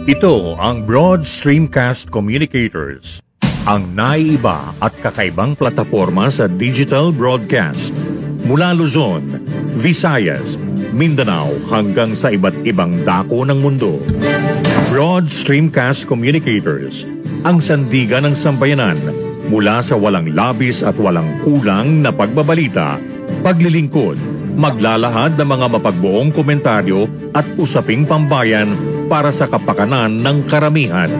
Ito ang Broad Streamcast Communicators, ang naiiba at kakaibang plataporma sa digital broadcast. Mula Luzon, Visayas, Mindanao hanggang sa iba't ibang dako ng mundo. Broad Streamcast Communicators, ang sandigan ng sambayanan mula sa walang labis at walang kulang na pagbabalita, paglilingkod, maglalahad ng mga mapagbuong komentaryo at usaping pambayan para sa kapakanan ng karamihan.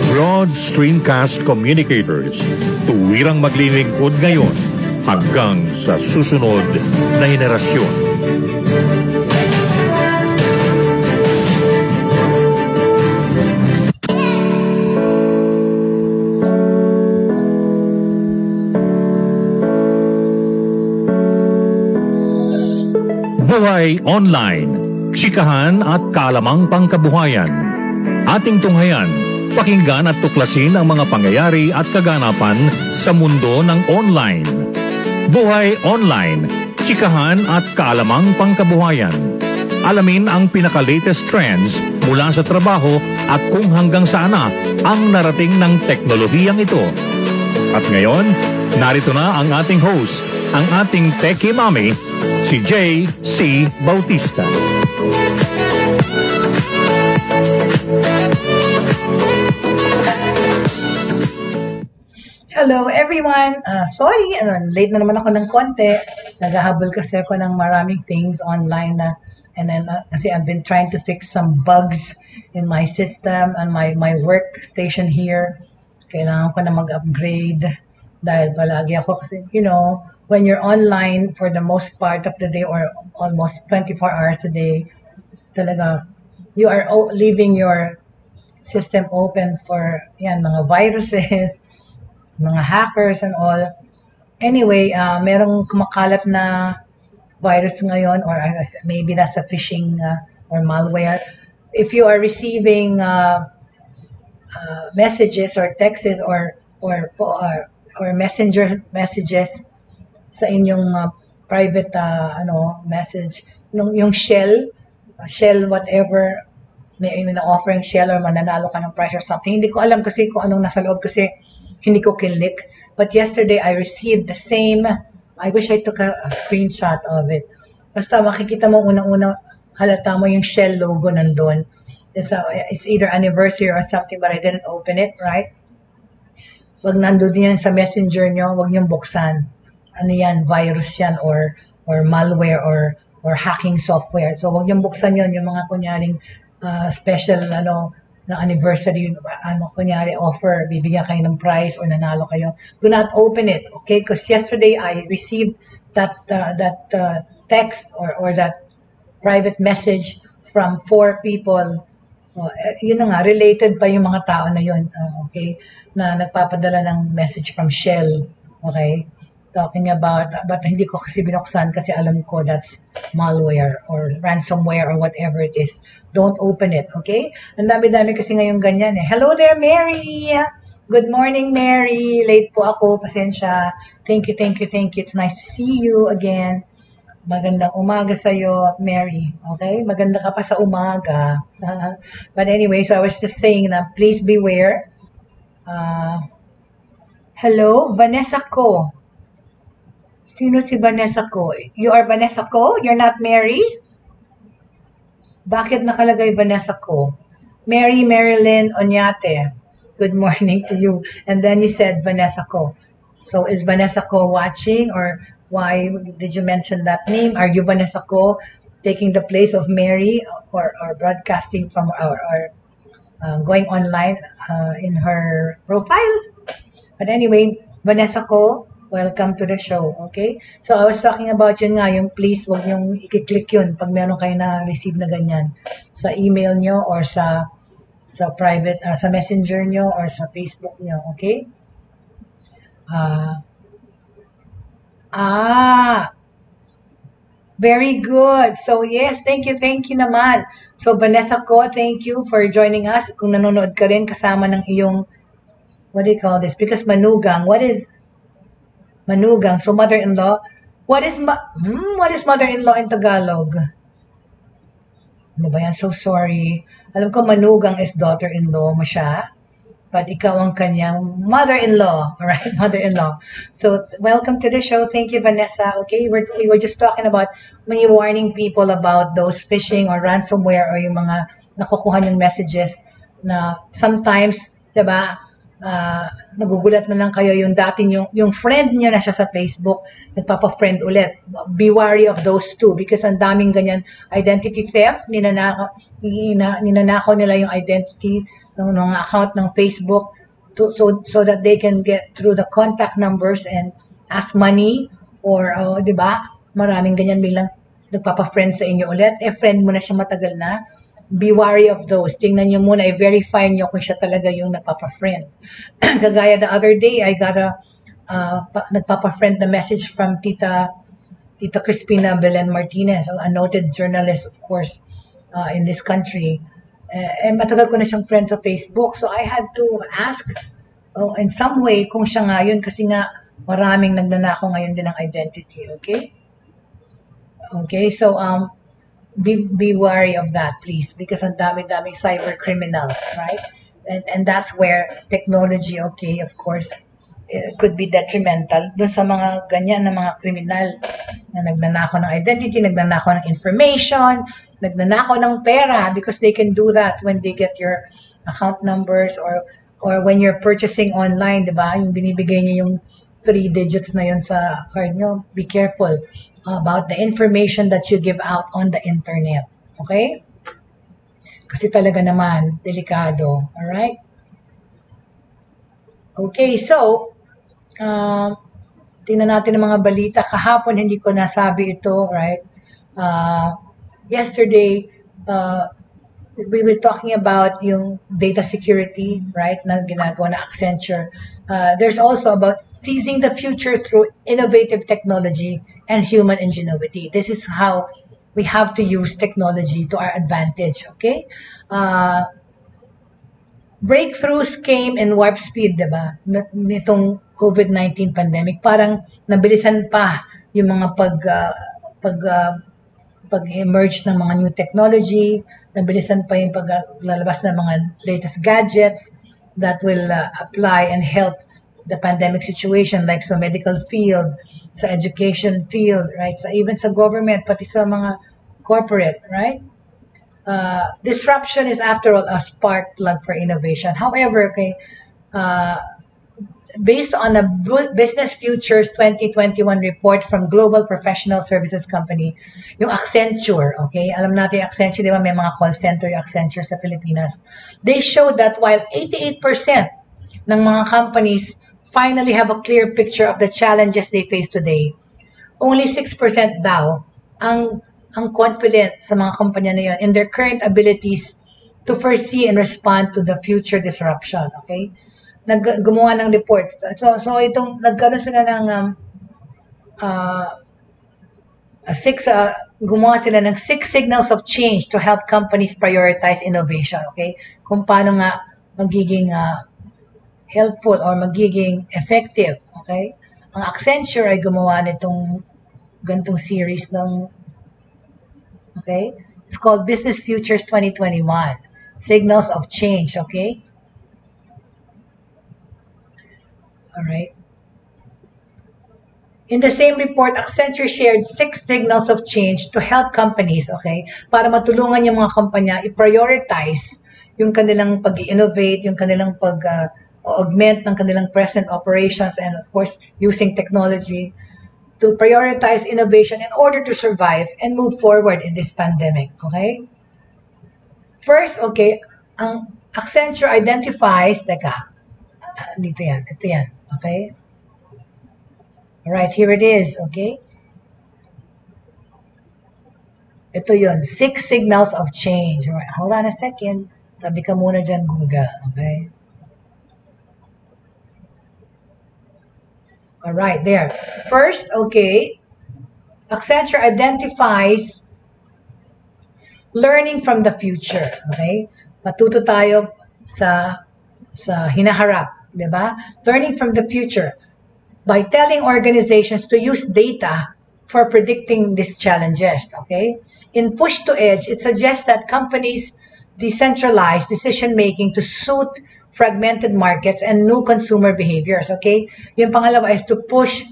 Broad Streamcast Communicators, tuwirang maglilingkod ngayon hanggang sa susunod na henerasyon. Buhay Online, chikahan at kalamang pangkabuhayan. Ating tunghayan, pakinggan at tuklasin ang mga pangyayari at kaganapan sa mundo ng online. Buhay Online, chikahan at kalamang pangkabuhayan. Alamin ang pinaka-latest trends mula sa trabaho at kung hanggang saan na ang narating ng teknolohiyang ito. At ngayon, narito na ang ating host, ang ating TechieMommy, si Jaye C. Bautista. Hello everyone! Sorry, late na naman ako ng konti. Naghahabol kasi ako ng maraming things online na kasi I've been trying to fix some bugs in my system and my workstation here. Kailangan ko na mag-upgrade dahil palagi ako kasi, when you're online for the most part of the day or almost 24 hours a day, talaga, you are leaving your system open for mga viruses, mga hackers and all. Anyway, merong kumakalat na virus ngayon or maybe that's a phishing or malware. If you are receiving messages or texts or messenger messages sa inyong private message, yung shell whatever, may na-offering shell or mananalo ka ng prize or something. Hindi ko alam kasi kung anong nasa loob kasi hindi ko kinlik. But yesterday, I received the same. I wish I took a screenshot of it. Basta makikita mo unang-una, halata mo yung Shell logo nandun. It's either anniversary or something, but I didn't open it, right? Wag nandun yan sa messenger nyo, wag niyong buksan. Ano yan, virus yan or malware or hacking software. So wag niyong buksan yun, yung mga kunyaring special na anniversary, kunyari offer, bibigyan kayo ng prize or nanalo kayo. Do not open it, okay? Because yesterday I received that text or that private message from 4 people. Yun na nga, related pa yung mga tao na yun, okay? Na nagpapadala ng message from Shell, okay? Talking about, but hindi ko kasi binuksan kasi alam ko that's malware or ransomware or whatever it is. Don't open it, okay? Ang dami-dami kasi ngayon ganyan eh. Hello there, Mary! Good morning, Mary! Late po ako, pasensya. Thank you. It's nice to see you again. Magandang umaga sa'yo, Mary. Okay? Maganda ka pa sa umaga. But anyway, so I was just saying na please beware. Hello, Vanessa Ko. Sino si Vanessa Ko? You are Vanessa Ko? You're not Mary? Bakit nakalagay Vanessa Ko? Mary Marilyn Onyate. Good morning to you. And then you said Vanessa Ko. So is Vanessa Ko watching or why did you mention that name? Are you Vanessa Ko taking the place of Mary or broadcasting from or going online in her profile? But anyway, Vanessa Ko, welcome to the show, okay? So, I was talking about yun nga, yung please, wag niyong i-click yun pag meron kayo na-receive na ganyan sa email nyo or sa private, sa messenger nyo or sa Facebook nyo, okay? Very good. So, yes, thank you naman. So, Vanessa Ko, thank you for joining us. Kung nanonood ka rin, kasama ng iyong, what do you call this? Because manugang, what is manugang? So, mother-in-law. What is mother-in-law in Tagalog? Ano ba yan? So sorry. Alam ko manugang is daughter-in-law mo siya. But ikaw ang kanyang mother-in-law, all right? Mother-in-law. So, welcome to the show. Thank you, Vanessa. Okay, we were just talking about when you warning people about those phishing or ransomware or yung mga nakukuha yung messages na sometimes, diba, nagugulat na lang kayo yung dating yung friend niyo na siya sa Facebook, nagpapa-friend ulit. Be wary of those two because ang daming ganyan identity theft, ninanakaw nila yung identity ng account ng Facebook so that they can get through the contact numbers and ask money or, di ba? Maraming ganyan biglang nagpapa-friend sa inyo ulit. Friend mo na siya matagal na. Be wary of those. Tingnan nyo muna, i-verify nyo kung siya talaga yung nagpapa-friend. Kagaya the other day, I got nagpapa-friend na message from Tita Crispina Belen Martinez, a noted journalist, of course, in this country. Matagal ko na siyang friend sa Facebook. So, I had to ask in some way kung siya nga yun kasi nga maraming nagnanakaw ngayon din ng identity. Okay? Okay, so be wary of that, please, because ang dami-daming cyber criminals, right? And that's where technology, okay, of course, it could be detrimental dun sa mga ganyan na mga kriminal na nagnanakaw ng identity, nagnanakaw ng information, nagnanakaw ng pera because they can do that when they get your account numbers or when you're purchasing online, di ba? Yung binibigay niyo yung 3 digits na yun sa card nyo. Be careful about the information that you give out on the internet. Okay? Kasi talaga naman, delikado. Alright? Okay, so, tingnan natin ang mga balita. Kahapon, hindi ko nasabi ito, right? Yesterday, we were talking about yung data security, right, na ginagawa na Accenture. There's also about seizing the future through innovative technology and human ingenuity. This is how we have to use technology to our advantage, okay? Breakthroughs came in warp speed, diba? Nitong COVID-19 pandemic, parang nabilisan pa yung mga pag-emerge ng mga new technology, nabilisan pa yung paglalabas ng mga latest gadgets that will apply and help the pandemic situation, like sa medical field, sa education field, right? So even sa government, pati sa mga corporate, right? Disruption is, after all, a spark plug for innovation. However, okay, based on the Business Futures 2021 report from Global Professional Services Company, yung Accenture, okay? Alam natin yung Accenture, di ba? May mga call center yung Accenture sa Pilipinas. They showed that while 88% ng mga companies finally have a clear picture of the challenges they face today, only 6% daw ang confident sa mga kumpanya na yun in their current abilities to foresee and respond to the future disruption, okay? Gumawa ng report. So itong nagkaroon sila ng gumawa sila ng 6 signals of change to help companies prioritize innovation, okay? Kung paano nga magiging helpful or magiging effective, okay? Ang Accenture ay gumawa nitong gantong series ng, okay? It's called Business Futures 2021. Signals of Change, okay? All right. In the same report, Accenture shared 6 signals of change to help companies, okay, para matulungan yung mga kumpanya i-prioritize yung kanilang pag-innovate, yung kanilang pag-augment ng kanilang present operations, and of course, using technology to prioritize innovation in order to survive and move forward in this pandemic, okay? First, okay, ang Accenture identifies, ito yan. Okay? Alright, here it is, okay? Ito yun, 6 signals of change. Alright, hold on a second. Tabi ka muna dyan, Google, okay? Alright, there. First, okay, Accenture identifies learning from the future, okay? Matuto tayo sa hinaharap. Diba? Learning from the future by telling organizations to use data for predicting these challenges, okay? In Push to Edge, it suggests that companies decentralize decision-making to suit fragmented markets and new consumer behaviors, okay? Yung pangalawa is to push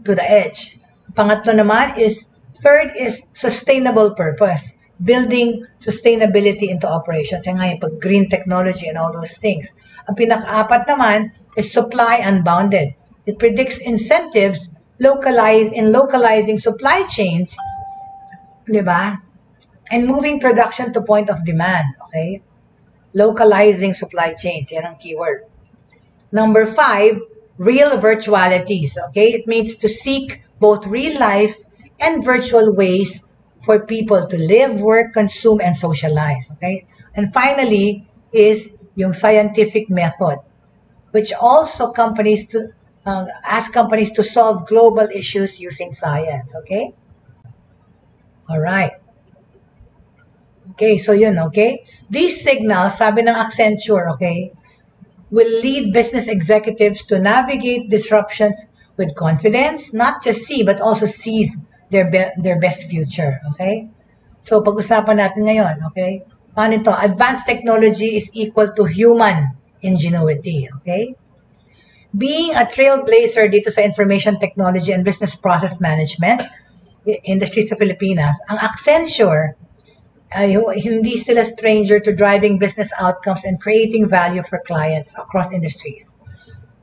to the edge. Pangatlo naman is, third is sustainable purpose, building sustainability into operations. Yung nga yung pag green technology and all those things. Ang pinaka-apat naman is supply unbounded. It predicts incentives localizing supply chains, di ba? And moving production to point of demand, okay? Localizing supply chains, yan ang keyword. Number 5, real virtualities, okay? It means to seek both real life and virtual ways for people to live, work, consume, and socialize, okay? And finally is yung scientific method, which also ask companies to solve global issues using science, okay? All right. Okay, so yun, okay? These signals, sabi ng Accenture, okay, will lead business executives to navigate disruptions with confidence, not just see, but also seize their best future, okay? So, pag-usapan natin ngayon, okay? Paano ito? Advanced technology is equal to human ingenuity, okay? Being a trailblazer dito sa information technology and business process management industry sa Pilipinas, ang Accenture ay hindi sila stranger to driving business outcomes and creating value for clients across industries.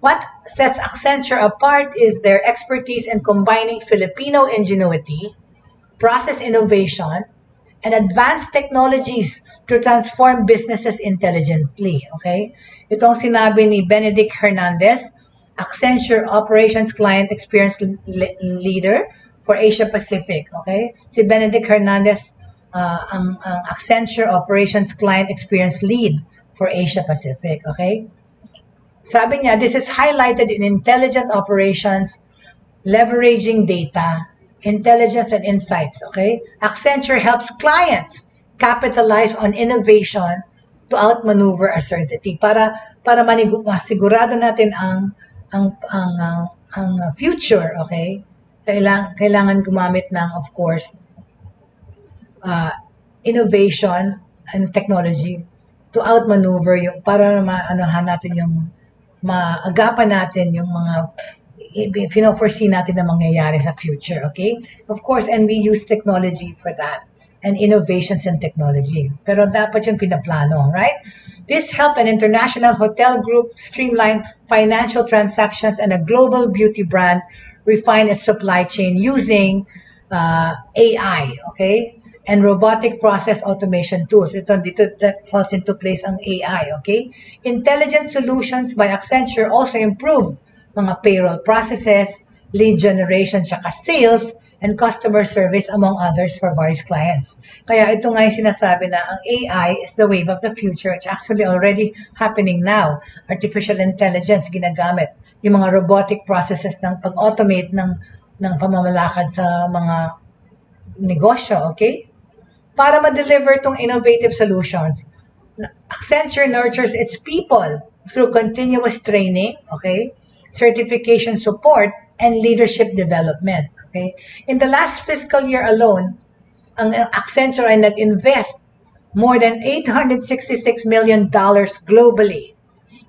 What sets Accenture apart is their expertise in combining Filipino ingenuity, process innovation, and advanced technologies to transform businesses intelligently. Okay? Itong sinabi ni Benedict Hernandez, Accenture Operations Client Experience Leader for Asia Pacific. Okay? Si Benedict Hernandez, ang Accenture Operations Client Experience Lead for Asia Pacific. Okay? Sabi niya, this is highlighted in intelligent operations, leveraging data, intelligence, and insights. Okay? Accenture helps clients capitalize on innovation to outmaneuver uncertainty para masigurado natin ang future. Okay? Kailangan gumamit ng, of course, innovation and technology to outmaneuver yung para maanohan natin yung maagapan natin yung mga foresee natin na mangyayari sa future, okay? Of course, and we use technology for that and innovations in technology. Pero dapat yung pinaplano, right? This helped an international hotel group streamline financial transactions and a global beauty brand refine its supply chain using AI, okay? And robotic process automation tools. That falls into place ang AI, okay? Intelligent solutions by Accenture also improved mga payroll processes, lead generation, tsaka sales, and customer service, among others, for various clients. Kaya ito nga yung sinasabi na ang AI is the wave of the future. It's actually already happening now. Artificial intelligence ginagamit. Yung mga robotic processes ng pag-automate ng pamamalakad sa mga negosyo, okay? Para ma-deliver tong innovative solutions, Accenture nurtures its people through continuous training, okay, certification support, and leadership development, okay? In the last fiscal year alone, ang Accenture ay nag-invest more than $866 million globally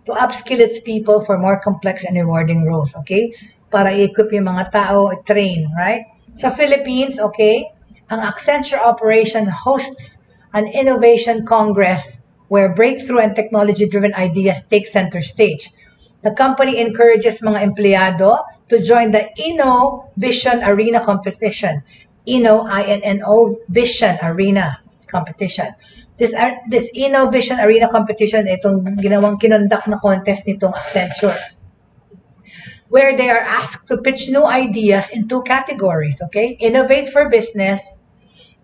to upskill its people for more complex and rewarding roles, okay? Para i-equip yung mga tao, train, right? Sa Philippines, okay, ang Accenture operation hosts an innovation congress where breakthrough and technology-driven ideas take center stage. The company encourages mga empleyado to join the Vision Arena competition. INNO Vision Arena competition. This Vision Arena competition, itong kinonduct na contest nitong Accenture, where they are asked to pitch new ideas in 2 categories, okay? Innovate for business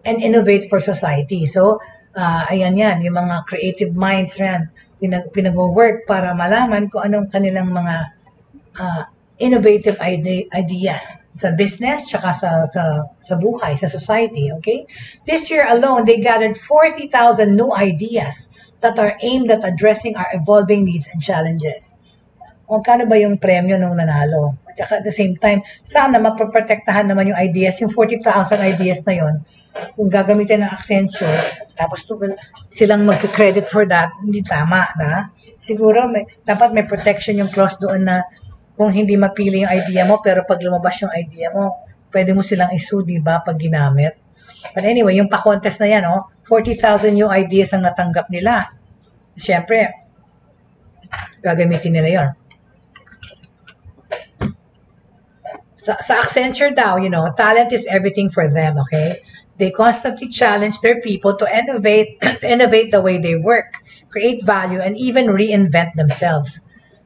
and innovate for society. So, ayan yan, yung mga creative minds yan, pinag-work para malaman kung anong kanilang mga innovative ideas sa business, tsaka sa buhay, sa society, okay? This year alone, they gathered 40,000 new ideas that are aimed at addressing our evolving needs and challenges. O kano ba yung premyo nung nanalo? At saka at the same time, sana maproprotektahan naman yung ideas, yung 40,000 ideas na yon. Kung gagamitin ng Accenture, tapos silang magka-credit for that, hindi tama, na? Siguro, dapat may protection yung clause doon na kung hindi mapili yung idea mo, pero pag lumabas yung idea mo, pwede mo silang isu, di ba, pag ginamit. But anyway, yung pa-contest na yan, 40,000 yung ideas ang natanggap nila. Siyempre, gagamitin nila yon. Sa Accenture daw, talent is everything for them, okay? They constantly challenge their people to innovate the way they work, create value, and even reinvent themselves.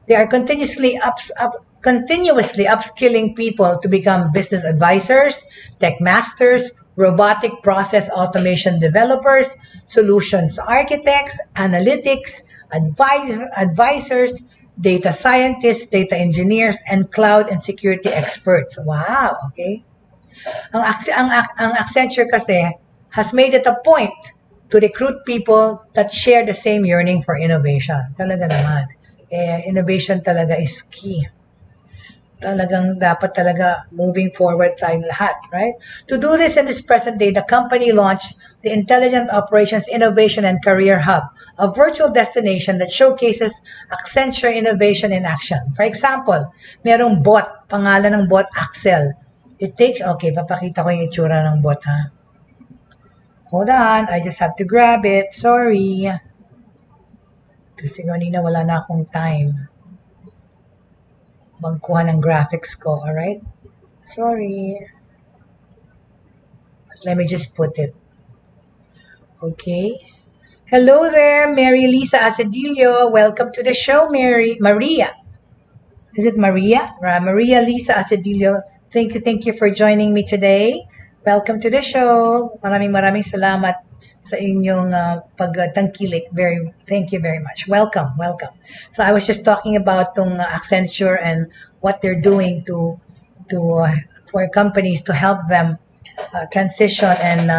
They are continuously upskilling people to become business advisors, tech masters, robotic process automation developers, solutions architects, analytics, advisors, data scientists, data engineers, and cloud and security experts. Wow, okay? Ang Accenture kasi has made it a point to recruit people that share the same yearning for innovation. Talaga naman. Innovation talaga is key. Talagang dapat talaga moving forward tayong lahat, right? To do this in this present day, the company launched the Intelligent Operations Innovation and Career Hub, a virtual destination that showcases Accenture innovation in action. For example, merong bot, pangalan ng bot, Axel. Okay, papakita ko yung itsura ng bot, ha? Hold on, I just have to grab it. Sorry. Kasi kanina wala na akong time magkuha ng graphics ko, alright? Sorry. Let me just put it. Okay. Hello there, Mary Lisa Acedillo. Welcome to the show, Maria. Is it Maria? Maria Lisa Acedillo. Thank you for joining me today. Welcome to the show. Maraming salamat sa inyong pagtangkilik. Thank you very much. Welcome. So I was just talking about tong Accenture and what they're doing for companies to help them transition and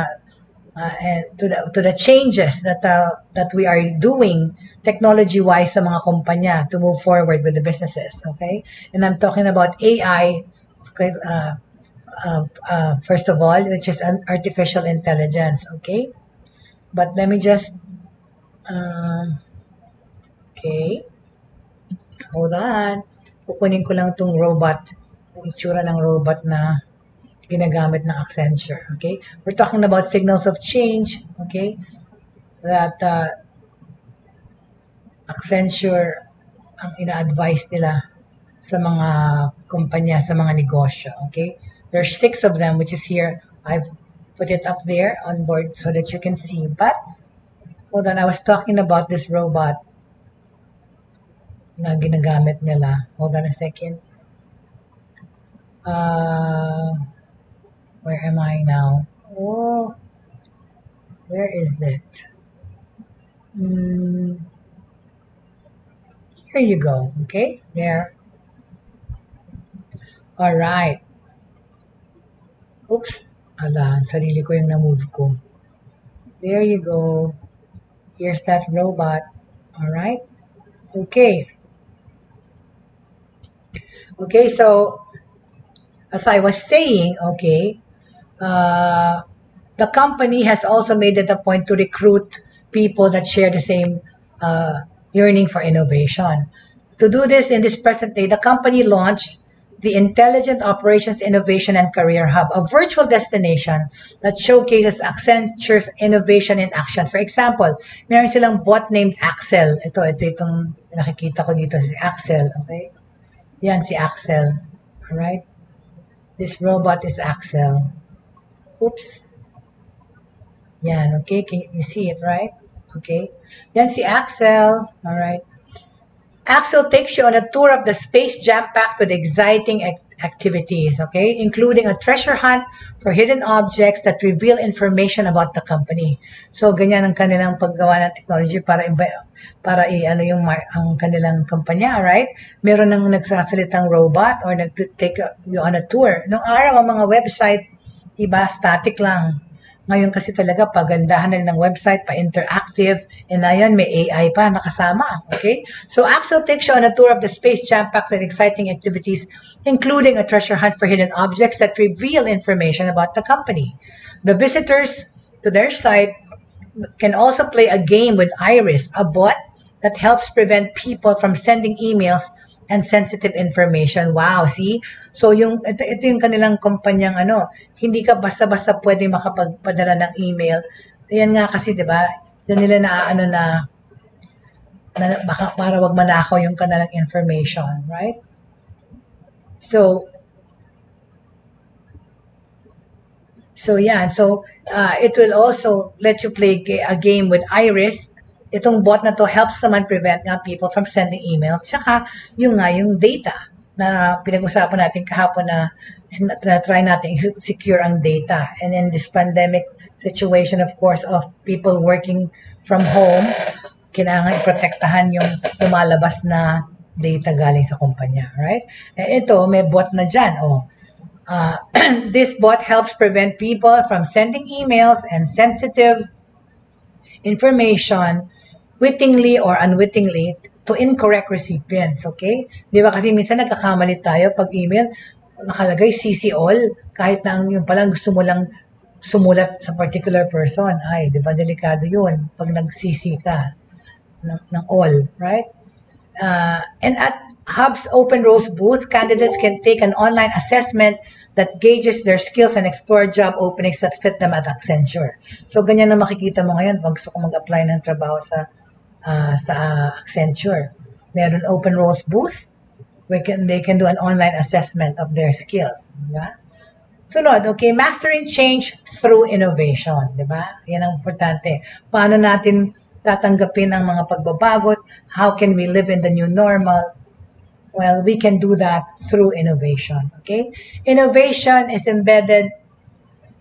to the changes that we are doing technology-wise sa mga kumpanya to move forward with the businesses. Okay, and I'm talking about AI. First of all, which is artificial intelligence. Okay. But let me just, okay, hold on. Kukunin ko lang itong robot, yung itsura ng robot na ginagamit ng Accenture, okay? We're talking about signals of change, okay? That Accenture ang ina-advise nila sa mga kumpanya, sa mga negosyo, okay? There's 6 of them, which is here. I've put it up there on board so that you can see. But, hold on, I was talking about this robot na ginagamit nila. Hold on a second. Where am I now? Oh, where is it? Here you go. Okay, there. All right. Oops. Ala, sarili ko yung na-move ko. There you go. Here's that robot. Alright? Okay. Okay, so, as I was saying, okay, the company has also made it a point to recruit people that share the same yearning for innovation. To do this in this present day, the company launched the Intelligent Operations Innovation and Career Hub, a virtual destination that showcases Accenture's innovation in action. For example, meron silang bot named Axel. Ito itong nakikita ko dito, si Axel, okay? Yan, si Axel. Alright? This robot is Axel. Oops. Yan, okay? Can you see it, right? Okay? Yan si Axel. Alright? Axel takes you on a tour of the space jam-packed with exciting activities, okay? Including a treasure hunt for hidden objects that reveal information about the company. So, ganyan ang kanilang paggawa ng technology para ang kanilang kumpanya, right? Meron nang nagsasalitang robot or nag-take you on a tour. Nung araw, ang mga website, iba, static lang. Ngayon kasi talaga pagandahan na ng website, pa-interactive, and ngayon may AI pa nakasama. Okay? So Axel takes you on a tour of the space jam-packed with exciting activities, including a treasure hunt for hidden objects that reveal information about the company. The visitors to their site can also play a game with Iris, a bot that helps prevent people from sending emails and sensitive information. Wow, see? So ito yung kanilang kumpanyang hindi ka basta-basta pwede makapagpadala ng email. Ayan nga kasi, 'di ba? Diyan nila na baka para wag manakaw yung kanilang information, right? So yeah, so it will also let you play a game with Iris. Itong bot na to helps naman prevent nga people from sending emails. Tsaka yung data na pinag-usapan natin kahapon na try natin secure ang data. And in this pandemic situation, of course, of people working from home, kailangan iprotektahan yung lumalabas na data galing sa kumpanya, right? Ito, may bot na dyan. This bot helps prevent people from sending emails and sensitive information wittingly or unwittingly to incorrect recipients, okay? Di ba kasi minsan nagkakamali tayo pag email, nakalagay CC all, kahit na yung palang gusto mo lang sumulat sa particular person. Ay, di ba delikado yun pag nag-CC ka ng all, right? And at Hub's Open Rose booth, candidates can take an online assessment that gauges their skills and explore job openings that fit them at Accenture. So, ganyan na makikita mo ngayon pag gusto ko mag-apply ng trabaho sa Accenture. Meron Open Rose booth. They can do an online assessment of their skills. Diba? Sunod, okay, mastering change through innovation. Diba? Yan ang importante. Paano natin tatanggapin ang mga pagbabago? How can we live in the new normal? Well, we can do that through innovation. Okay? Innovation is embedded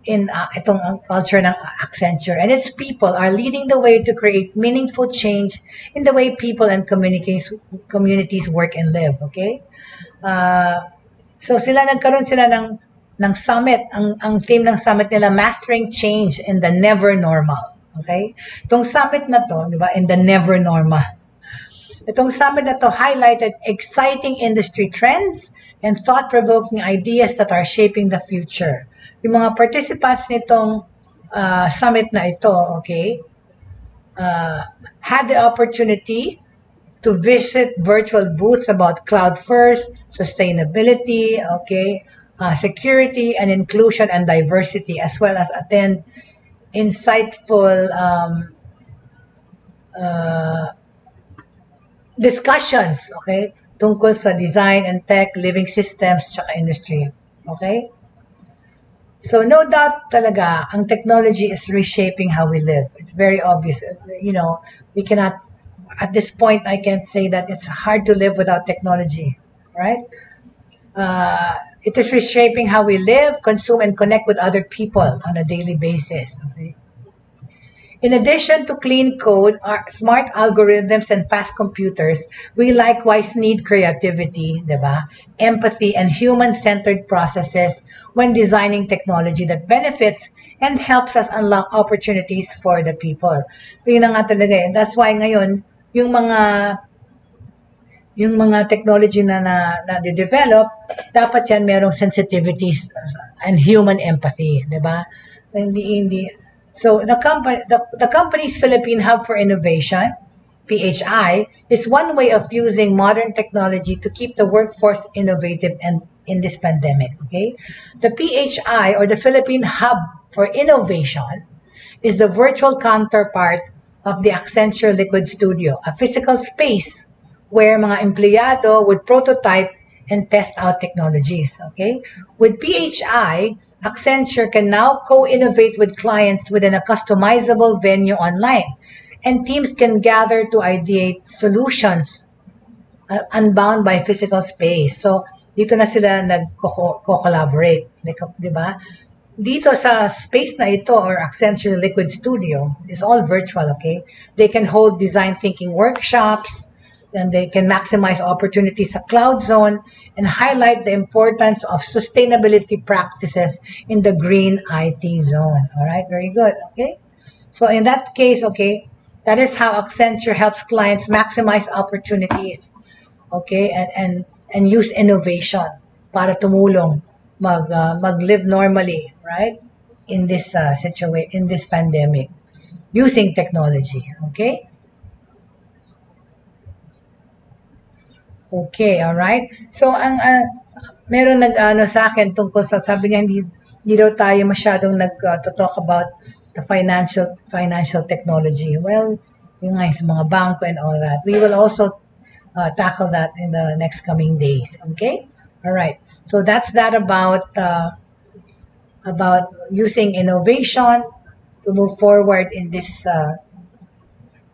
in itong culture ng Accenture, and its people are leading the way to create meaningful change in the way people and communities work and live. Okay? So nagkaroon sila ng summit. Ang theme ng summit nila, Mastering Change in the Never Normal. Okay? Itong summit na to, di ba, in the never normal. Itong summit na to highlighted exciting industry trends and thought-provoking ideas that are shaping the future. Yung mga participants nitong summit na ito, okay, had the opportunity to visit virtual booths about cloud first, sustainability, okay, security and inclusion and diversity, as well as attend insightful discussions, okay, tungkol sa design and tech, living systems, tsaka industry. Okay? So, no doubt talaga, ang technology is reshaping how we live. It's very obvious. You know, we cannot, at this point, I can say that it's hard to live without technology, right? It is reshaping how we live, consume, and connect with other people on a daily basis. Okay? In addition to clean code, smart algorithms, and fast computers, we likewise need creativity, diba? Empathy, and human-centered processes when designing technology that benefits and helps us unlock opportunities for the people. Yun na nga talaga eh. That's why ngayon, yung mga technology na develop, dapat yan merong sensitivities and human empathy, diba? Hindi. So the company's Philippine Hub for Innovation, PHI, is one way of using modern technology to keep the workforce innovative and in this pandemic. Okay, the PHI, or the Philippine Hub for Innovation, is the virtual counterpart of the Accenture Liquid Studio, a physical space where mga empleyado would prototype and test out technologies. Okay, with PHI, Accenture can now co-innovate with clients within a customizable venue online, and teams can gather to ideate solutions unbound by physical space. So, dito na sila nag-collaborate, di ba? Dito sa space na ito, or Accenture Liquid Studio, is all virtual, okay? They can hold design thinking workshops, and they can maximize opportunities sa cloud zone and highlight the importance of sustainability practices in the green IT zone. All right, very good. Okay, so in that case, okay, that is how Accenture helps clients maximize opportunities. Okay, and use innovation para tumulong mag-live normally, right? In this situation, in this pandemic, using technology. Okay. Okay, all right. So ang meron nag-ano sa akin tungkol sa sabi niya hindi daw tayo masyadong nag-talk about the financial technology. Well, yung nga sa mga banko and all that. We will also tackle that in the next coming days. Okay? All right. So that's that about using innovation to move forward in this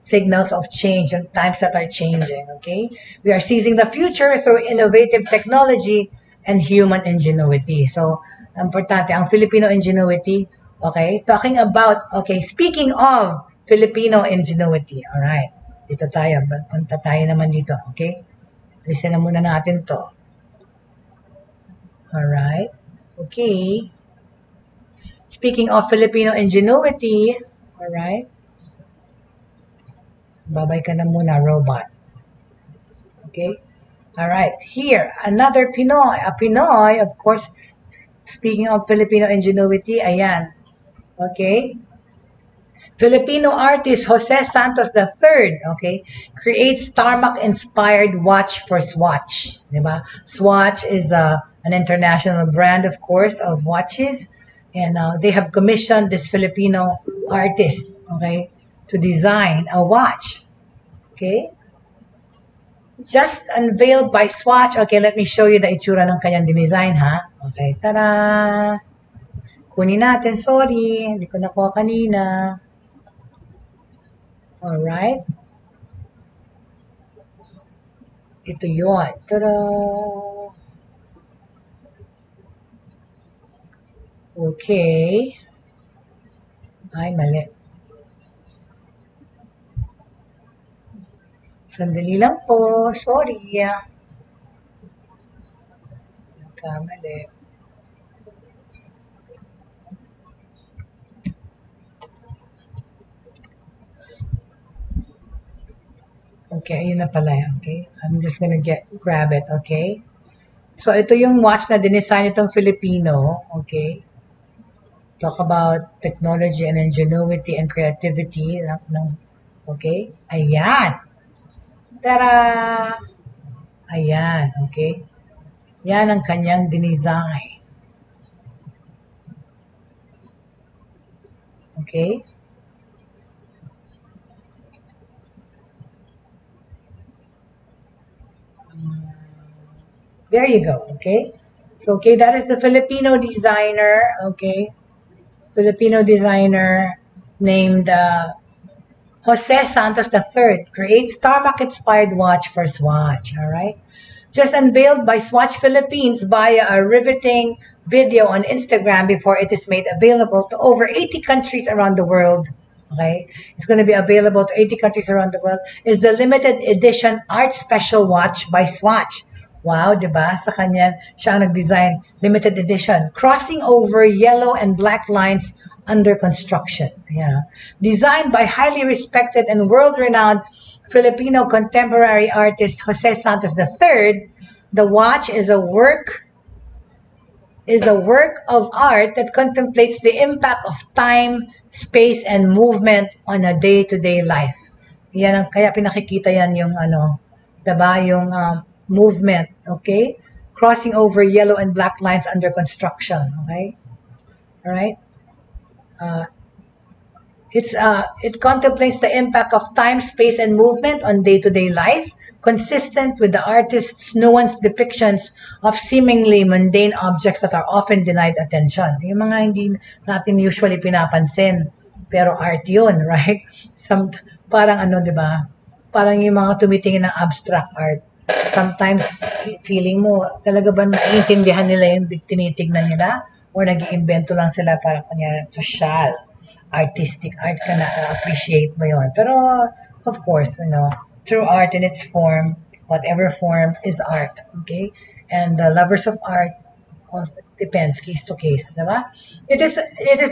signals of change and times that are changing. Okay? We are seizing the future through innovative technology and human ingenuity. So, importante, ang Filipino ingenuity, okay? Talking about, okay, speaking of Filipino ingenuity, all right? Dito tayo, punta tayo naman dito, okay? Listen na muna natin to. All right? Okay. Speaking of Filipino ingenuity, all right? Babay ka na muna, robot. Okay? All right. Here, another Pinoy. A Pinoy, of course, speaking of Filipino ingenuity, ayan. Okay? Filipino artist Jose Santos III, okay, creates tarmac-inspired watch for Swatch. Diba? Swatch is an international brand, of course, of watches. And they have commissioned this Filipino artist, okay, to design a watch. Okay? Just unveiled by Swatch. Okay, let me show you the itsura ng kanyang dinesign, ha? Okay, tada! Kunin natin, sorry. Hindi ko nakuha kanina. Alright. Ito yun. Tada! Okay. Ay, mali. Sandali lang po. Sorry. Nagkamali. Okay, ayun na pala. Okay. I'm just gonna grab it. Okay. So, ito yung watch na dinesign itong Filipino. Okay. Talk about technology and ingenuity and creativity. Okay. Ayan. Tara! Ayan, okay? Yan ang kanyang dinesign. Okay? There you go, okay? So, okay, that is the Filipino designer, okay? Filipino designer named Jose Santos III creates tarmac-inspired watch for Swatch, all right? Just unveiled by Swatch Philippines via a riveting video on Instagram before it is made available to over 80 countries around the world, okay? It's going to be available to 80 countries around the world, is the limited edition art special watch by Swatch. Wow, diba? Sa kanya, siya ang nag-design, limited edition, crossing over yellow and black lines under construction. Yeah. Designed by highly respected and world-renowned Filipino contemporary artist Jose Santos III, the watch is a work of art that contemplates the impact of time, space, and movement on a day-to-day life. Yan ang, kaya pinakikita yan yung diba, yung movement, okay? Crossing over yellow and black lines under construction, okay? All right? It contemplates the impact of time, space, and movement on day-to-day life, consistent with the artist's nuanced depictions of seemingly mundane objects that are often denied attention. Yung mga hindi natin usually pinapansin, pero art yun, right? Parang diba? Parang yung mga tumitingin ng abstract art. Sometimes, feeling mo, talaga ba naiintindihan nila yung tinitignan nila? Or nag-iimbento lang sila para kanya social, artistic art ka na, appreciate mo yon. Pero, of course, True art in its form, whatever form, is art. Okay? And the lovers of art, also depends, case to case. Diba? It is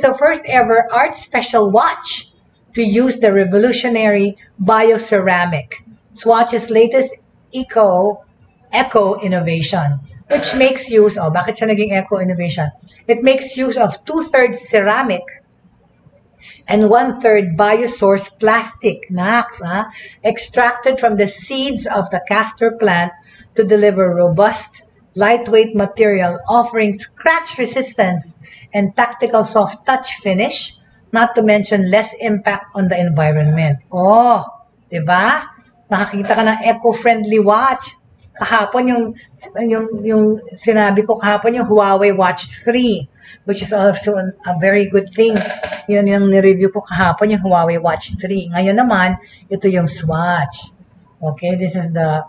the first ever art special watch to use the revolutionary bioceramic, Swatch's latest eco innovation, which makes use, bakit siya naging eco innovation? It makes use of 2/3 ceramic and 1/3 biosource plastic, extracted from the seeds of the castor plant to deliver robust, lightweight material offering scratch resistance and tactical soft touch finish, not to mention less impact on the environment. Oh, diba? Nakakita ka ng eco-friendly watch. Kahapon yung sinabi ko kahapon yung Huawei Watch 3, which is also a very good thing. Yun yung ni-review ko kahapon, yung Huawei Watch 3. Ngayon naman, ito yung Swatch. Okay, this is the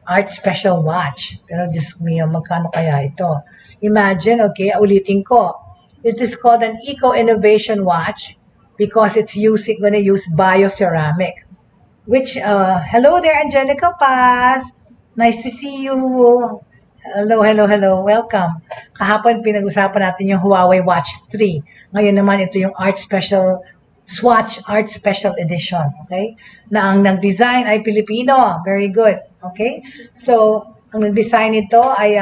art special watch. Pero Diyos mio, magkano kaya ito? Imagine, okay, ulitin ko. It is called an eco-innovation watch because it's gonna use bioceramic. Which, hello there, Angelica Paz. Nice to see you. Hello. Welcome. Kahapon pinag-usapan natin yung Huawei Watch 3. Ngayon naman ito yung Swatch Art Special Edition. Okay? Na ang nag-design ay Pilipino. Very good. Okay? So, ang nag-design nito ay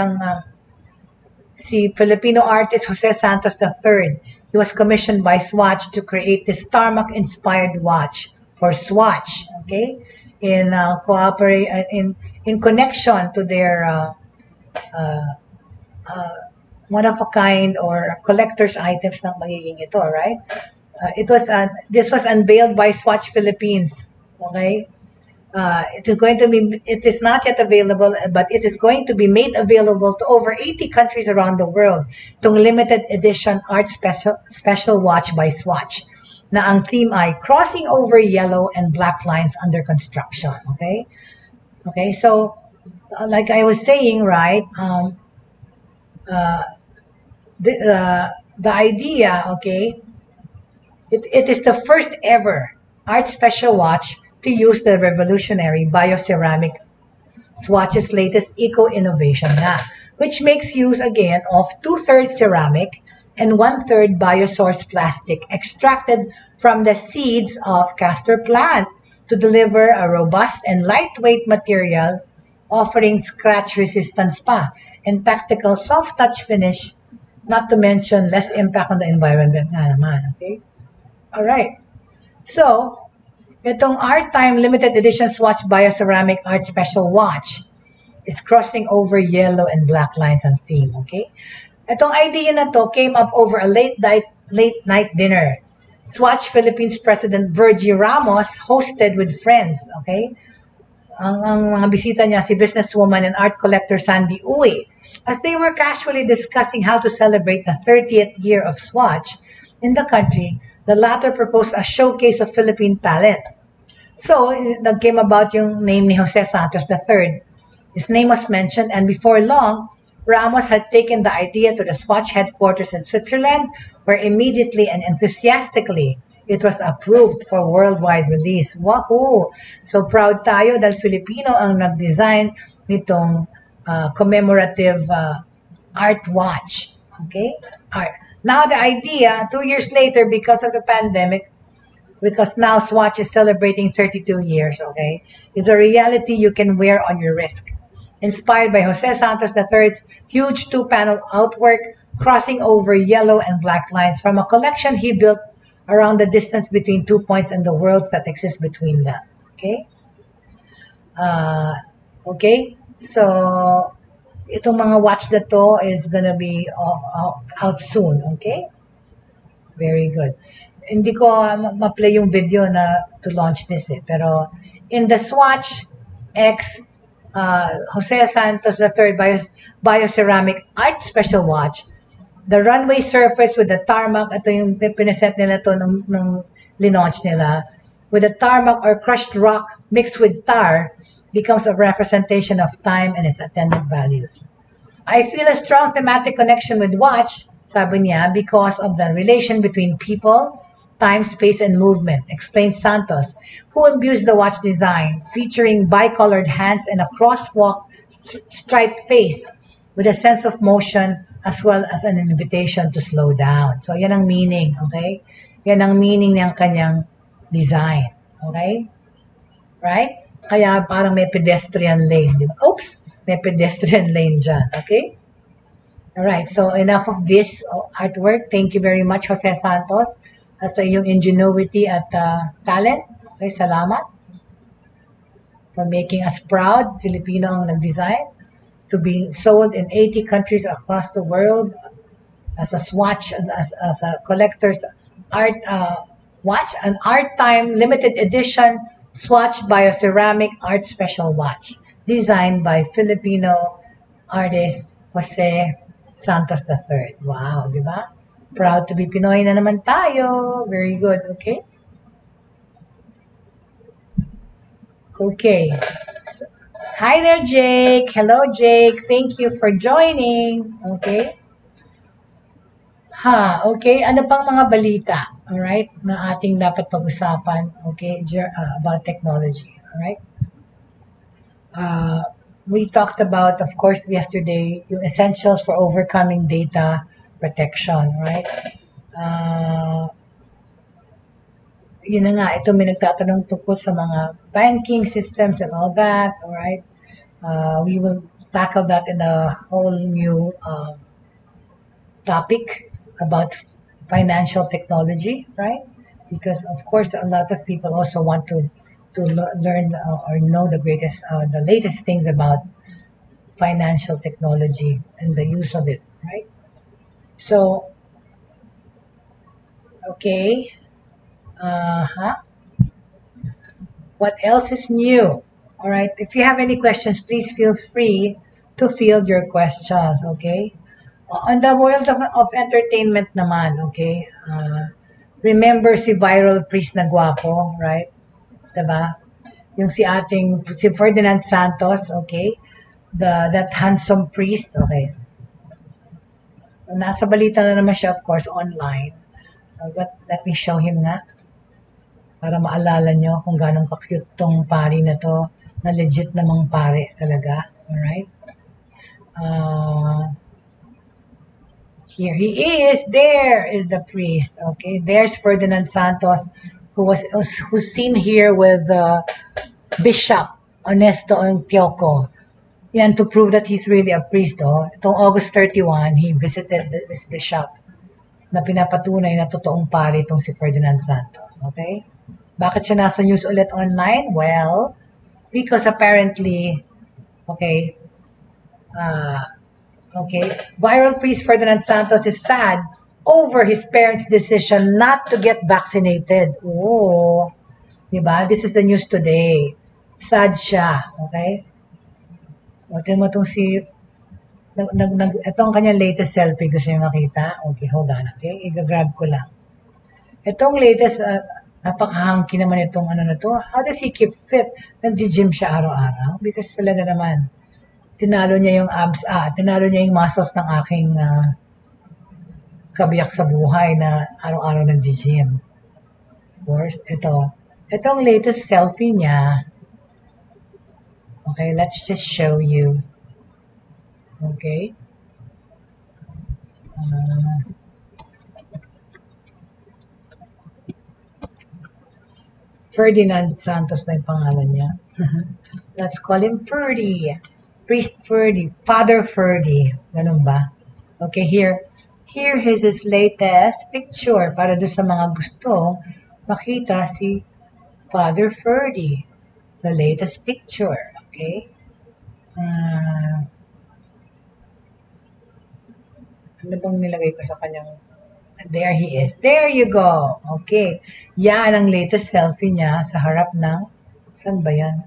si Filipino artist Jose Santos III. He was commissioned by Swatch to create this tarmac-inspired watch for Swatch. Okay? In connection to their one-of-a-kind or collector's items ng magiging ito, right? This was unveiled by Swatch Philippines. Okay, it is not yet available, but it is going to be made available to over 80 countries around the world. Itong limited edition art special watch by Swatch, na ang theme ay crossing over yellow and black lines under construction. Okay, so like I was saying, right, the idea, okay, it is the first ever art special watch to use the revolutionary bioceramic Swatch's latest eco-innovation which makes use again of 2/3 ceramic and 1/3 biosource plastic extracted from the seeds of castor plant to deliver a robust and lightweight material offering scratch resistance and tactical soft touch finish, not to mention less impact on the environment okay? Alright. So, itong Art Time Limited Edition Swatch Bioceramic Art Special Watch is crossing over yellow and black lines on theme, okay? Itong idea na to came up over a late night dinner. Swatch Philippines President Virgie Ramos hosted with friends, okay? Ang mga bisita niya, si businesswoman and art collector Sandy Uy. As they were casually discussing how to celebrate the 30th year of Swatch in the country, the latter proposed a showcase of Philippine talent. So, nag-came about yung name ni Jose Santos III. His name was mentioned, and before long, Ramos had taken the idea to the Swatch headquarters in Switzerland, where immediately and enthusiastically it was approved for worldwide release. Wahoo! So proud tayo dahil Filipino ang nag-design nitong commemorative art watch. Okay? Art. Now the idea, 2 years later, because of the pandemic, because now Swatch is celebrating 32 years, okay, is a reality you can wear on your wrist. Inspired by Jose Santos III's huge 2-panel artwork crossing over yellow and black lines from a collection he built around the distance between 2 points and the worlds that exist between them. Okay? Okay? So, itong mga watch na to is gonna be out soon. Okay? Very good. Hindi ko ma-play yung video na to launch this pero in the Swatch X Jose Santos III Bioceramic Art Special Watch, the runway surface with the tarmac, ito yung pinaset nila to nung linaunch nila, with the tarmac or crushed rock mixed with tar, becomes a representation of time and its attendant values. I feel a strong thematic connection with watch, sabi niya, because of the relation between people, time, space, and movement, explains Santos, who imbues the watch design, featuring bicolored hands and a crosswalk striped face with a sense of motion as well as an invitation to slow down. So, yan ang meaning, okay? Yan ang meaning ng kanyang design, okay? Right? Kaya parang may pedestrian lane, di ba? Oops! May pedestrian lane dyan, okay? Alright, so enough of this artwork. Thank you very much, Jose Santos, sa iyong ingenuity at talent. Okay, salamat for making us proud. Filipino ang nag-design to be sold in 80 countries across the world as a swatch, as a collector's art watch, an art time limited edition swatch bioceramic art special watch designed by Filipino artist Jose Santos III. Wow, di ba? Proud to be Pinoy na naman tayo. Very good, okay? Okay. So, hi there, Jake. Hello, Jake. Thank you for joining. Okay? Okay. Ano pang mga balita? Alright? Na ating dapat pag-usapan. Okay? About technology. Alright? We talked about, of course, yesterday, yung essentials for overcoming data protection, right? Yun na nga, ito may nagtatanong tungkol sa mga banking systems and all that, alright? We will tackle that in a whole new topic about financial technology, right? Because, of course, a lot of people also want to learn or know the latest things about financial technology and the use of it, right? So, okay. What else is new? All right. If you have any questions, please feel free to field your questions, okay? On the world of entertainment naman, okay? Remember si viral priest na gwapo, right? Diba? Yung si Ferdinand Santos, okay? That handsome priest, okay? Nasa balita na naman siya, of course, online. Let me show him nga. Para maalala nyo kung ganong ka-cute tong pari na to, na legit namang pare talaga. Alright? Here he is. There is the priest. Okay? There's Ferdinand Santos, who's seen here with Bishop Honesto Antioco. Yan, to prove that he's really a priest. Itong August 31, he visited this bishop na pinapatunay na totoong pari itong si Ferdinand Santos. Okay? Bakit siya nasa news ulit online? Well, because apparently, okay, viral priest Ferdinand Santos is sad over his parents' decision not to get vaccinated. Oh, diba? This is the news today. Sad siya, okay? O, tingnan mo itong ito ang kanyang latest selfie. Gusto niyo makita? Okay, hold on, okay? I-grab ko lang. Itong latest, napaka-hunky naman itong ano na to. How does he keep fit? Nag-gym siya araw-araw? Because talaga naman, tinalo niya yung abs, tinalo niya yung muscles ng aking kabiyak sa buhay na araw-araw nag-gym. Of course, itong latest selfie niya. Okay, let's just show you. Okay. Ferdinand Santos na yung pangalan niya. Let's call him Ferdy. Priest Ferdy. Father Ferdy. Ganun ba? Okay, here is his latest picture para doon sa mga gustong makita si Father Ferdy. The latest picture. Okay? Ano bang nilagay ko sa kanyang... There he is. There you go. Okay. Yan ang latest selfie niya sa harap ng... Saan ba yan?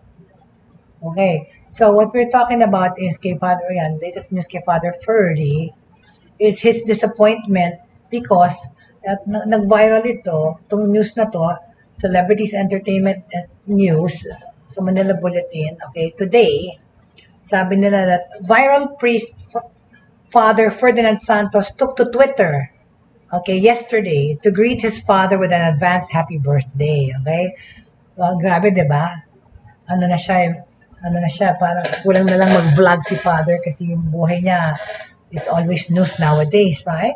Okay. So, what we're talking about is kay Father... Yan, latest news kay Father Ferdy is his disappointment because nag-viral itong news na to, Celebrities Entertainment News sa Manila Bulletin. Okay. Today, sabi nila that viral priest Father Ferdinand Santos took to Twitter, okay, yesterday, to greet his father with an advanced happy birthday, okay? Well, grabe, di ba? Ano na siya, parang kulang na lang mag-vlog si father kasi yung buhay niya is always news nowadays, right?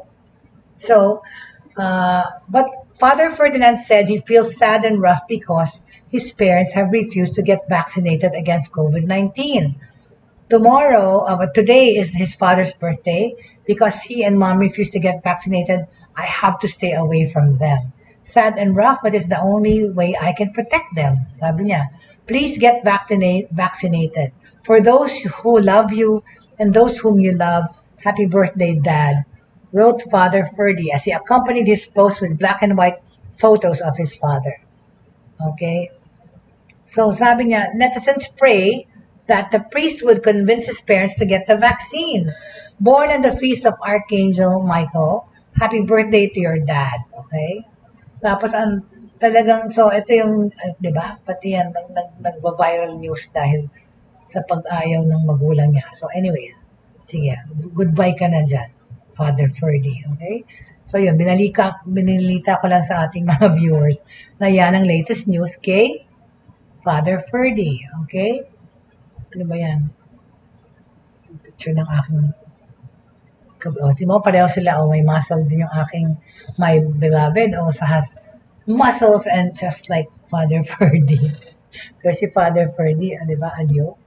So, but Father Ferdinand said he feels sad and rough because his parents have refused to get vaccinated against COVID-19. Today is his father's birthday. Because he and mom refused to get vaccinated, I have to stay away from them. Sad and rough, but it's the only way I can protect them. Sabi niya, please get vaccinated. For those who love you and those whom you love, happy birthday, Dad, wrote Father Ferdy as he accompanied his post with black and white photos of his father. Okay? So sabi niya, netizens pray that the priest would convince his parents to get the vaccine. Born on the feast of Archangel Michael, happy birthday to your dad. Okay? Tapos talagang, so ito yung, di ba? Pati yan, nagba-viral news dahil sa pag-ayaw ng magulang niya. So anyway, sige, goodbye ka na dyan, Father Ferdy. Okay? So yun, binalita ko lang sa ating mga viewers na yan ang latest news kay Father Ferdy. Okay? Ano ba yan? Picture ng aking mo, pareho sila. May muscle din yung aking my beloved also has muscles and just like Father Ferdy. Kasi Father Ferdy, di ba, aliyo?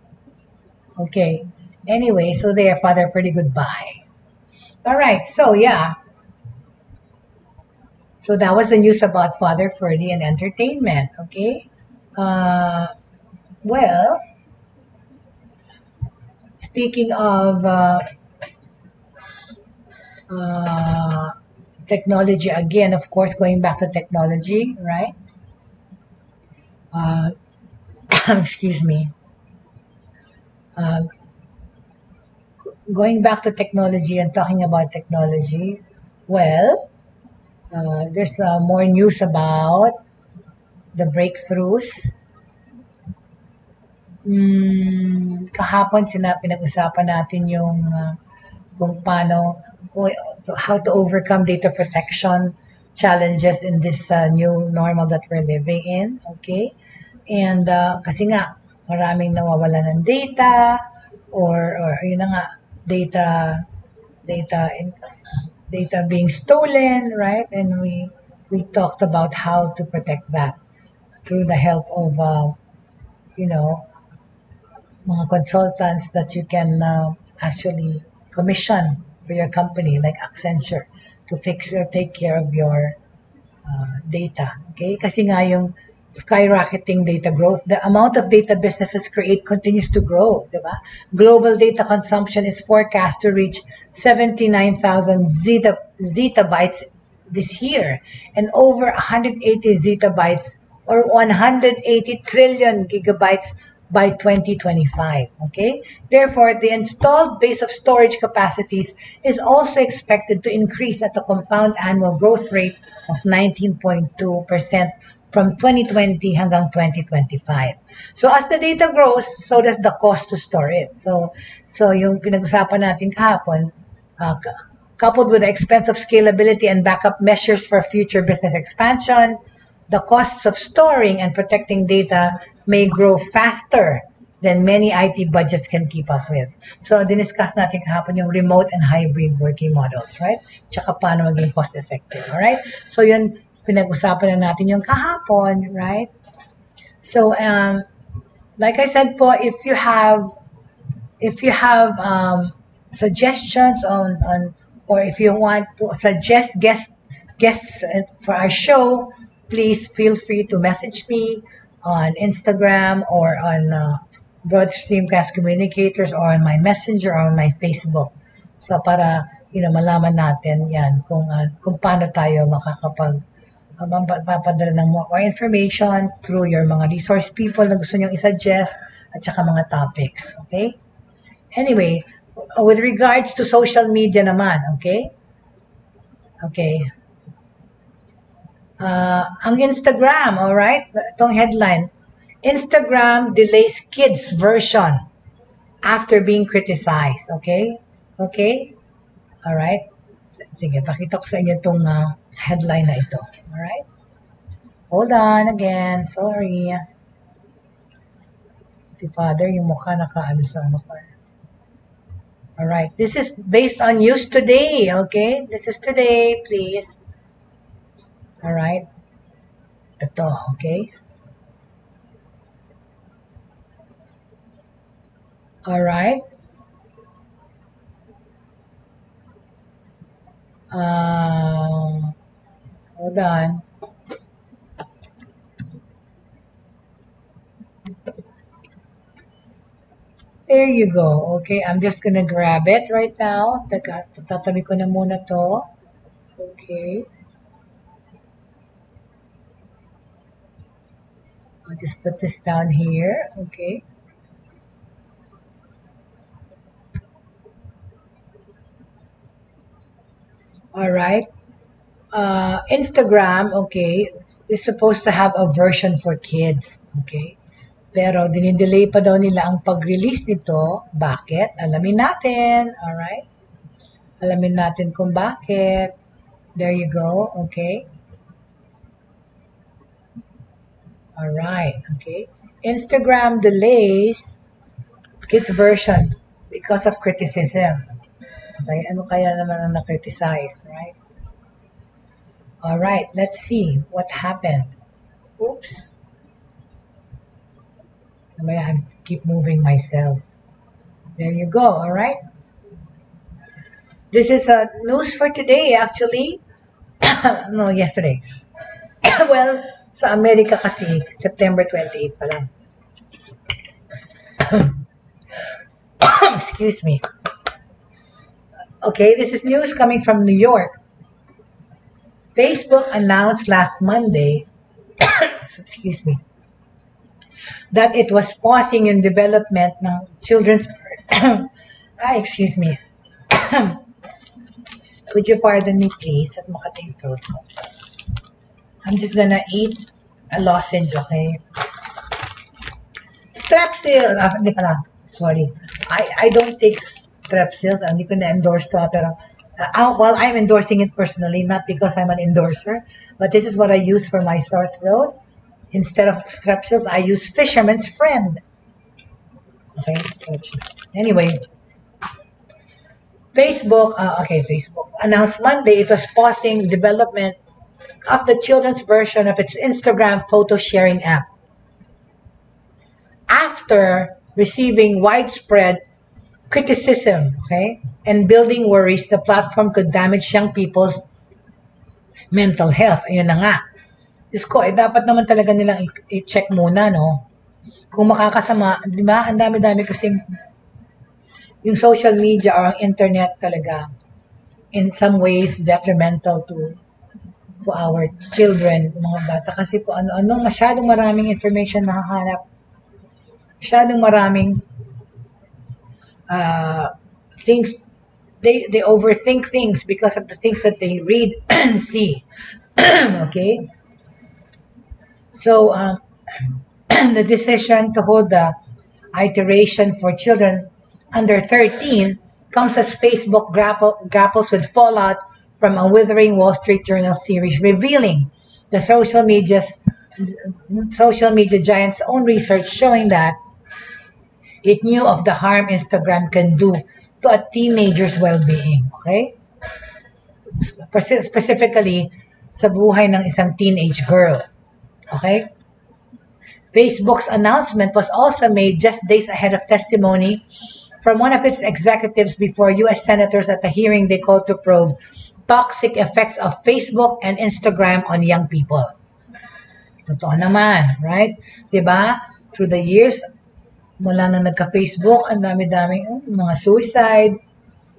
Okay. Anyway, so there, Father Ferdy, goodbye. Alright, so yeah. So that was the news about Father Ferdy and entertainment, okay? Well, speaking of technology again, of course, going back to technology, right? Excuse me. Going back to technology and talking about technology, well, there's more news about the breakthroughs. Kahapon pinag-usapan natin yung kung paano, how to overcome data protection challenges in this new normal that we're living in, okay? And kasi nga, maraming nawawala ng data or yun na nga, data being stolen, right? And we talked about how to protect that through the help of, mga consultants that you can actually commission for your company, like Accenture, to fix or take care of your data. Okay? Kasi nga yung skyrocketing data growth, the amount of data businesses create continues to grow, diba? Global data consumption is forecast to reach 79,000 zettabytes this year and over 180 zettabytes or 180 trillion gigabytes by 2025, okay? Therefore, the installed base of storage capacities is also expected to increase at a compound annual growth rate of 19.2% from 2020 hanggang 2025. So as the data grows, so does the cost to store it. So yung pinag-usapan natin kahapon, coupled with the expense of scalability and backup measures for future business expansion, the costs of storing and protecting data may grow faster than many IT budgets can keep up with. So, diniscuss natin kahapon yung remote and hybrid working models, right? Tsaka paano maging cost-effective, alright? So, yun, pinag-usapan na natin yung kahapon, right? So, like I said po, if you have suggestions on or if you want to suggest guests for our show, please feel free to message me on Instagram or on Broad Streamcast Communicators or on my Messenger or on my Facebook. So para malaman natin yan kung paano tayo mapapadala ng more information through your mga resource people na gusto nyong isuggest at saka mga topics. Okay? Anyway, with regards to social media naman, okay? Okay. Ang Instagram, alright? Itong headline, Instagram delays kids version after being criticized, okay? Okay? Alright? Sige, pakita ko sa inyo itong headline na ito. Alright? Hold on again. Sorry. Si Father, yung mukha nakaano sa mukha. Alright. This is based on news today. Okay? This is today, please. Alright. Ito, okay? Alright. Hold on. There you go. Okay, I'm just gonna grab it right now. Tatabi ko na muna to. Okay. I'll just put this down here. Okay. Alright. Instagram, okay, is supposed to have a version for kids. Okay. Pero dinidelay pa daw nila ang pag-release nito. Bakit? Alamin natin. Alright? Alamin natin kung bakit. There you go. Okay? Alright. Okay? Instagram delays kids version because of criticism. Okay? Ano kaya naman ang na-criticize? Right? Alright. Let's see what happened. Oops. I keep moving myself. There you go, all right? This is news for today, actually. No, yesterday. Well, sa Amerika kasi, September 28 pa lang. Excuse me. Okay, this is news coming from New York. Facebook announced last Monday, excuse me, that it was pausing yung development ng children's excuse me. Would you pardon me, please? At makating throat ko. I'm just gonna eat a lozenge, okay? Strepsils! Hindi pala. Sorry. I don't take Strepsils. Hindi ko na-endorse to. Pero, well, I'm endorsing it personally, not because I'm an endorser, but this is what I use for my sore throat. Instead of Strepsils, I use Fisherman's Friend. Okay? Anyway, Facebook announced Monday it was pausing development of the children's version of its Instagram photo sharing app. After receiving widespread criticism, okay, and building worries the platform could damage young people's mental health. Ayun na nga. Diyos ko, dapat naman talaga nilang i-check muna, no? Kung makakasama, di ba? Ang dami-dami kasing yung social media or ang internet talaga in some ways detrimental to our children, mga bata. Kasi kung ano-ano, masyadong maraming information nakahanap. Masyadong maraming things, they overthink things because of the things that they read and see. Okay? So, the decision to hold the iteration for children under 13 comes as Facebook grapples with fallout from a withering Wall Street Journal series revealing the social media giant's own research showing that it knew of the harm Instagram can do to a teenager's well-being. Okay? Specifically, sa buhay ng isang teenage girl. Okay? Facebook's announcement was also made just days ahead of testimony from one of its executives before U.S. senators at a hearing they called to probe toxic effects of Facebook and Instagram on young people. Totoo naman, right? Diba? Through the years, mula na nagka-Facebook, ang dami-dami mga suicide.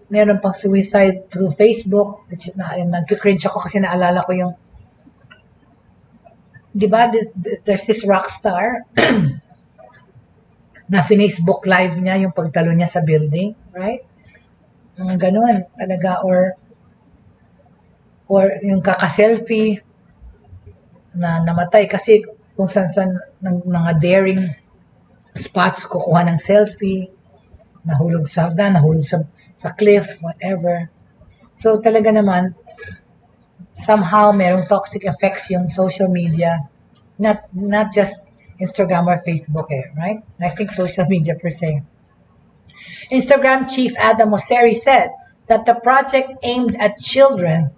Meron pang suicide through Facebook. Nag-cringe ako kasi naalala ko yung diba, there's this rock star na Facebook live niya yung pagtalo niya sa building, right? Mga ganun talaga, or yung kaka-selfie na namatay kasi kung saan ng mga daring spots kukuha ng selfie, nahulog sa cliff, whatever. So talaga naman, somehow merong toxic effects yung social media, not just Instagram or Facebook, right? I think social media per se. Instagram chief Adam Mosseri said that the project aimed at children,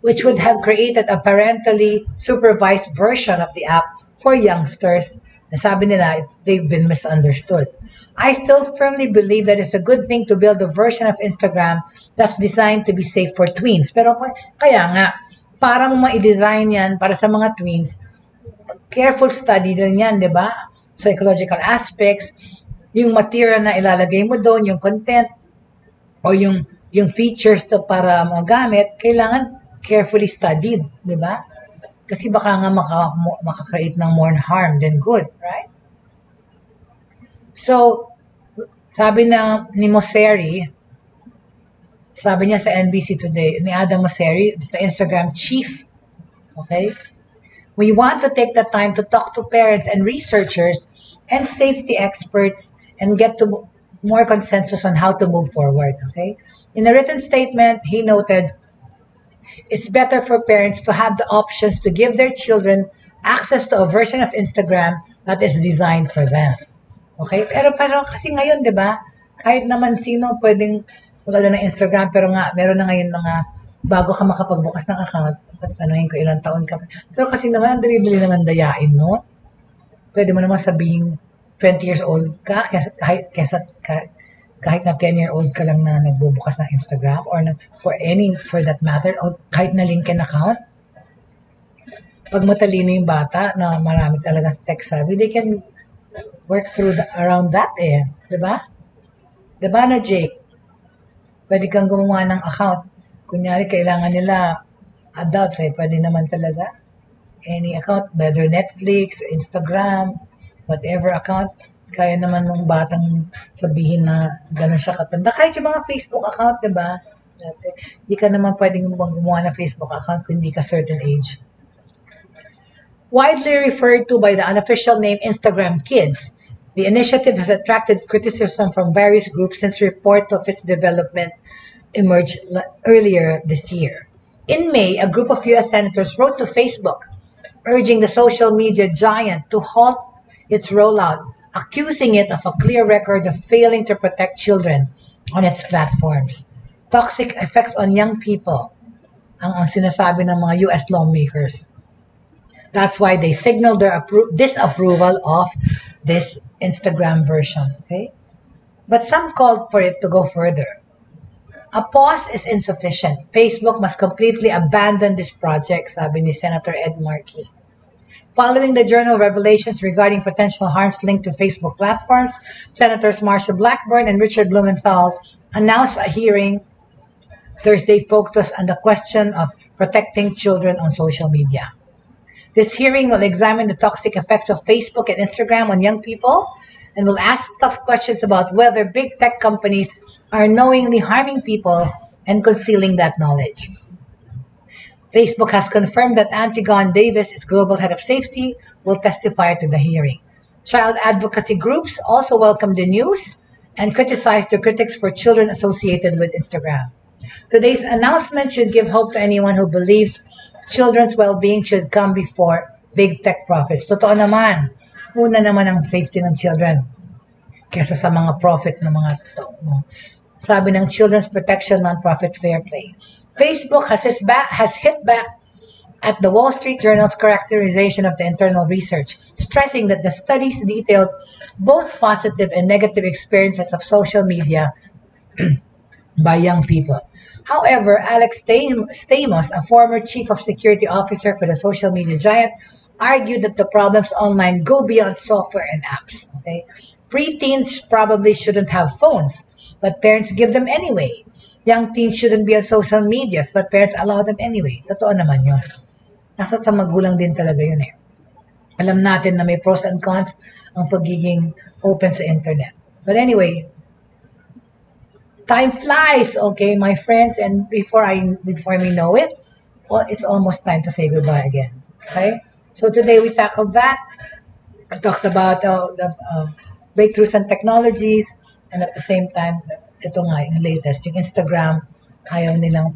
which would have created a parentally supervised version of the app for youngsters. Sabi nila, they've been misunderstood. I still firmly believe that it's a good thing to build a version of Instagram that's designed to be safe for tweens. Pero kaya nga, para mo ma-design yan para sa mga tweens, careful study din yan, di ba? Psychological aspects, yung material na ilalagay mo doon, yung content, o yung features to para magamit, kailangan carefully studied, di ba? Kasi baka nga makakreate ng more harm than good, right? So, sabi ni Mosseri, sabi niya sa NBC Today, ni Adam Mosseri, the Instagram chief, okay? We want to take the time to talk to parents and researchers and safety experts and get to more consensus on how to move forward, okay? In a written statement, he noted, it's better for parents to have the options to give their children access to a version of Instagram that is designed for them. Okay? Pero kasi ngayon, di ba, kahit naman sino pwedeng magala ng Instagram, pero nga, meron na ngayon mga bago ka makapagbukas ng account, tanuhin ko ilang taon ka. So kasi naman, ang dali-dali naman dayain, no? Pwede mo naman sabihin 20 years old ka, kahit na 10-year-old ka lang na nagbubukas ng Instagram or for that matter, o kahit na LinkedIn account. Pag matalino yung bata na marami talaga tech savvy, they can work around that diba? Diba na Jake? Pwede kang gumawa ng account. Kunyari, kailangan nila adult, pwede naman talaga. Any account, whether Netflix, Instagram, whatever account, kaya naman ng batang sabihin na gano'n siya katanda. Kahit yung mga Facebook account, diba? Hindi ka naman pwedeng gumawa ng Facebook account kung hindi ka certain age. Widely referred to by the unofficial name Instagram Kids, the initiative has attracted criticism from various groups since report of its development emerged earlier this year. In May, a group of U.S. senators wrote to Facebook, urging the social media giant to halt its rollout, accusing it of a clear record of failing to protect children on its platforms. Toxic effects on young people ang sinasabi ng mga U.S. lawmakers. That's why they signaled their disapproval of this Instagram version. Okay? But some called for it to go further. A pause is insufficient. Facebook must completely abandon this project, sabi ni Senator Ed Markey. Following the journal revelations regarding potential harms linked to Facebook platforms, Senators Marsha Blackburn and Richard Blumenthal announced a hearing Thursday focused on the question of protecting children on social media. This hearing will examine the toxic effects of Facebook and Instagram on young people and will ask tough questions about whether big tech companies are knowingly harming people and concealing that knowledge. Facebook has confirmed that Antigone Davis, its global head of safety, will testify to the hearing. Child advocacy groups also welcomed the news and criticized the critics for children associated with Instagram. Today's announcement should give hope to anyone who believes children's well-being should come before big tech profits. Totoo naman. Una naman ang safety ng children kesa sa mga profit ng mga sabi ng Children's Protection Nonprofit Fair Play. Facebook has hit back at the Wall Street Journal's characterization of the internal research, stressing that the studies detailed both positive and negative experiences of social media by young people. However, Alex Stamos, a former chief of security officer for the social media giant, argued that the problems online go beyond software and apps. Okay? Preteens probably shouldn't have phones, but parents give them anyway. Young teens shouldn't be on social medias, but parents allow them anyway. Totoo naman yun. Nasa sa magulang din talaga yun Alam natin na may pros and cons ang pagiging open sa internet. But anyway, time flies, okay, my friends, and before we know it, well, it's almost time to say goodbye again. Okay? So today we tackled that. I talked about the breakthroughs and technologies, and at the same time, ito nga, yung latest, yung Instagram ayaw nilang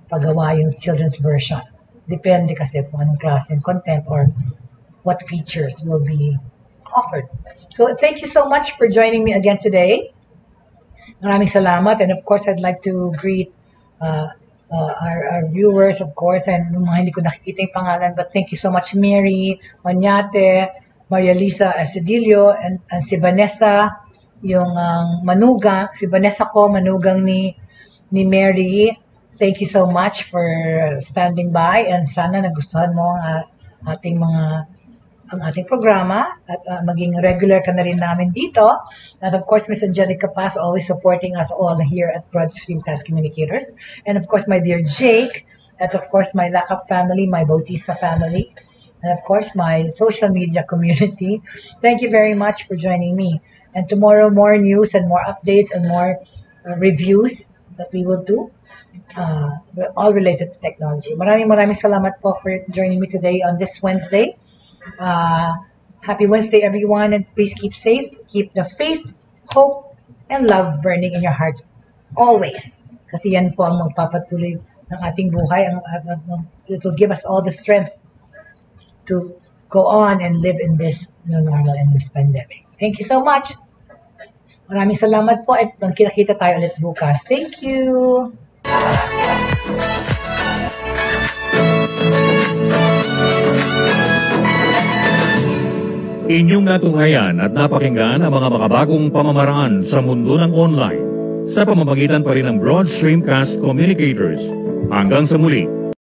pagawa yung children's version. Depende kasi kung anong klase ng content or what features will be offered. So thank you so much for joining me again today. Maraming salamat. And of course, I'd like to greet our viewers, of course, and yung mga hindi ko nakikita yung pangalan, but thank you so much, Mary Manyate, Maria Lisa Asedillo, and si Vanessa, yung manugang, si Vanessa ko, manugang ni Mary. Thank you so much for standing by, and sana nagustuhan mo ang ating programa at maging regular ka na rin namin dito. And of course, Miss Angelica Paz, always supporting us all here at Broadstreamcast Communicators. And of course, my dear Jake, and of course, my Lakap family, my Bautista family, and of course, my social media community. Thank you very much for joining me. And tomorrow, more news and more updates and more reviews that we will do, all related to technology. Maraming salamat po for joining me today on this Wednesday. Happy Wednesday, everyone, and please keep safe. Keep the faith, hope, and love burning in your hearts always. Kasi yan po ang magpapatuloy ng ating buhay. It will give us all the strength to go on and live in this new normal, in this pandemic. Thank you so much. Maraming salamat po at kita tayo ulit bukas. Thank you. Inyong natunghayan at napakinggan ang mga makabagong pamamaraan sa mundo ng online sa pamamagitan pa rin ng Broadstreamcast Communicators. Hanggang sa muli.